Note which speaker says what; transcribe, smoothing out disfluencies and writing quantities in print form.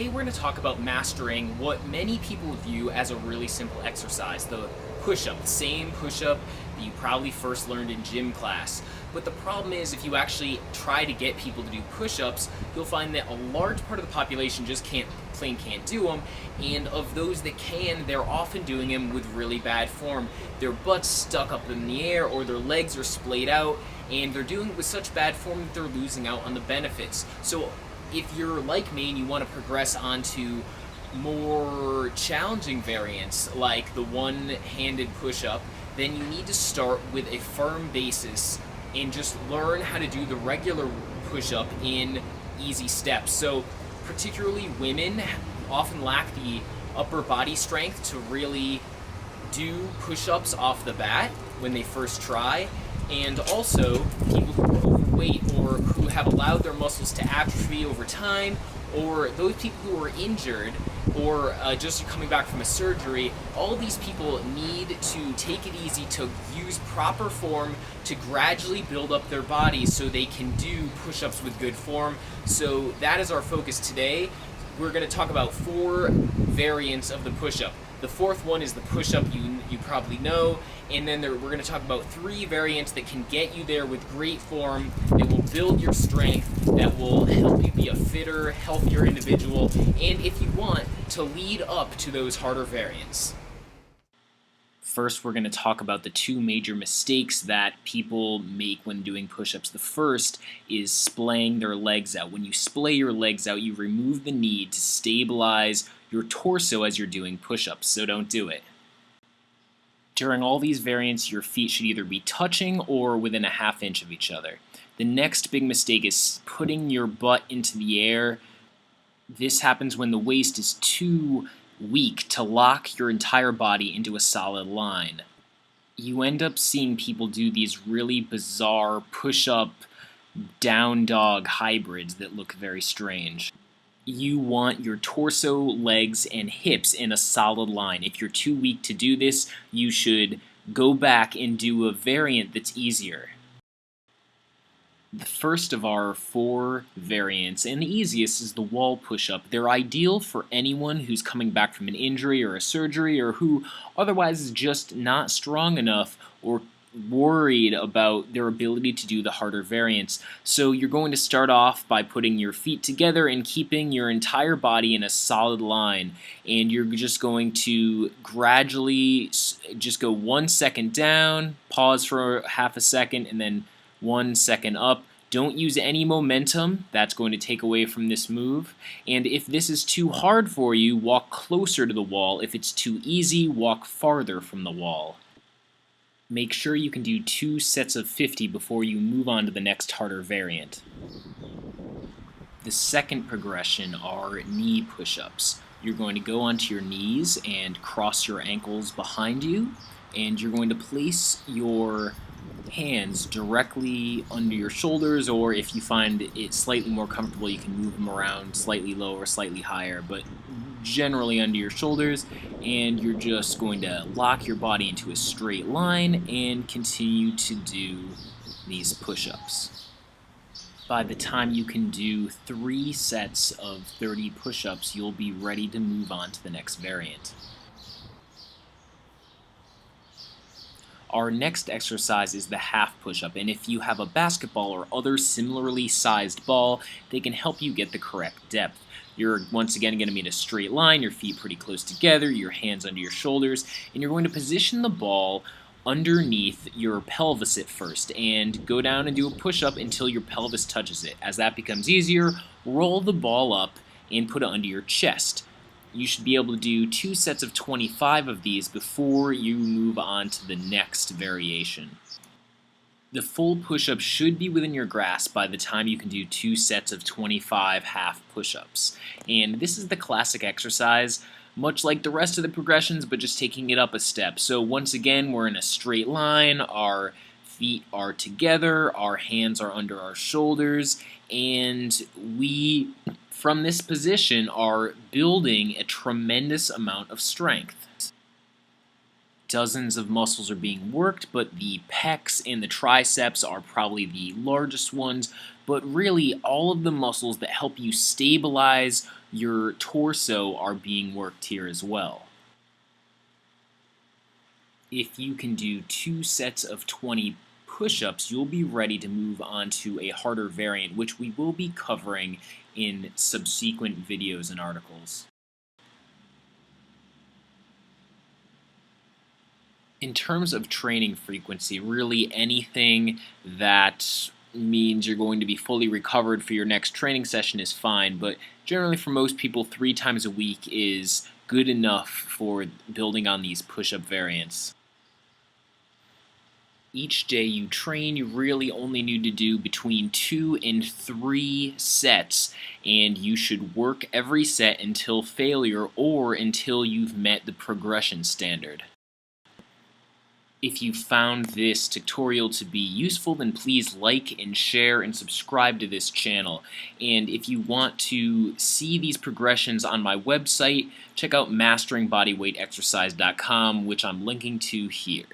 Speaker 1: Today we're going to talk about mastering what many people view as a really simple exercise, the push-up, the same push-up that you probably first learned in gym class. But the problem is, if you actually try to get people to do push-ups, you'll find that a large part of the population just can't do them, and of those that can, they're often doing them with really bad form. Their butt's stuck up in the air, or their legs are splayed out, and they're doing it with such bad form that they're losing out on the benefits. So if you're like me and you want to progress onto more challenging variants like the one-handed push-up, then you need to start with a firm basis and just learn how to do the regular push-up in easy steps. So particularly women often lack the upper body strength to really do push-ups off the bat when they first try, and also people who are overweight or who have allowed their muscles to atrophy over time, or those people who are injured or just coming back from a surgery. All these people need to take it easy, to use proper form, to gradually build up their bodies so they can do push-ups with good form. So that is our focus today. We're going to talk about 4 variants of the push-up. The fourth one is the push-up you probably know, and then we're going to talk about 3 variants that can get you there with great form, that will build your strength, that will help you be a fitter, healthier individual, and if you want, to lead up to those harder variants. First, we're going to talk about the 2 major mistakes that people make when doing push-ups. The first is splaying their legs out. When you splay your legs out, you remove the need to stabilize your torso as you're doing push-ups, so don't do it. During all these variants, your feet should either be touching or within a ½ inch of each other. The next big mistake is putting your butt into the air. This happens when the waist is too weak to lock your entire body into a solid line. You end up seeing people do these really bizarre push-up down dog hybrids that look very strange. You want your torso, legs, and hips in a solid line. If you're too weak to do this, you should go back and do a variant that's easier. The first of our 4 variants, and the easiest, is the wall push-up. They're ideal for anyone who's coming back from an injury or a surgery, or who otherwise is just not strong enough or worried about their ability to do the harder variants. So you're going to start off by putting your feet together and keeping your entire body in a solid line, and you're just going to gradually just go 1 second down, pause for ½ a second, and then 1 second up. Don't use any momentum. That's going to take away from this move. And if this is too hard for you, walk closer to the wall. If it's too easy, walk farther from the wall. Make sure you can do 2 sets of 50 before you move on to the next harder variant. The second progression are knee push-ups. You're going to go onto your knees and cross your ankles behind you, and you're going to place your hands directly under your shoulders, or if you find it slightly more comfortable, you can move them around slightly lower, slightly higher, but generally under your shoulders, and you're just going to lock your body into a straight line and continue to do these push-ups. By the time you can do 3 sets of 30 push-ups, you'll be ready to move on to the next variant. Our next exercise is the half push-up, and if you have a basketball or other similarly sized ball, they can help you get the correct depth. You're once again going to be in a straight line, your feet pretty close together, your hands under your shoulders, and you're going to position the ball underneath your pelvis at first, and go down and do a push-up until your pelvis touches it. As that becomes easier, roll the ball up and put it under your chest. You should be able to do 2 sets of 25 of these before you move on to the next variation. The full push-up should be within your grasp by the time you can do 2 sets of 25 half push-ups. And this is the classic exercise, much like the rest of the progressions, but just taking it up a step. So once again, we're in a straight line, our feet are together, our hands are under our shoulders, and we, from this position, are building a tremendous amount of strength. Dozens of muscles are being worked, but the pecs and the triceps are probably the largest ones, but really all of the muscles that help you stabilize your torso are being worked here as well. If you can do 2 sets of 20 push-ups, you'll be ready to move on to a harder variant, which we will be covering in subsequent videos and articles. In terms of training frequency, really anything that means you're going to be fully recovered for your next training session is fine, but generally for most people, 3 times a week is good enough for building on these push-up variants. Each day you train, you really only need to do between 2 and 3 sets, and you should work every set until failure or until you've met the progression standard. If you found this tutorial to be useful, then please like and share and subscribe to this channel. And if you want to see these progressions on my website, check out masteringbodyweightexercise.com, which I'm linking to here.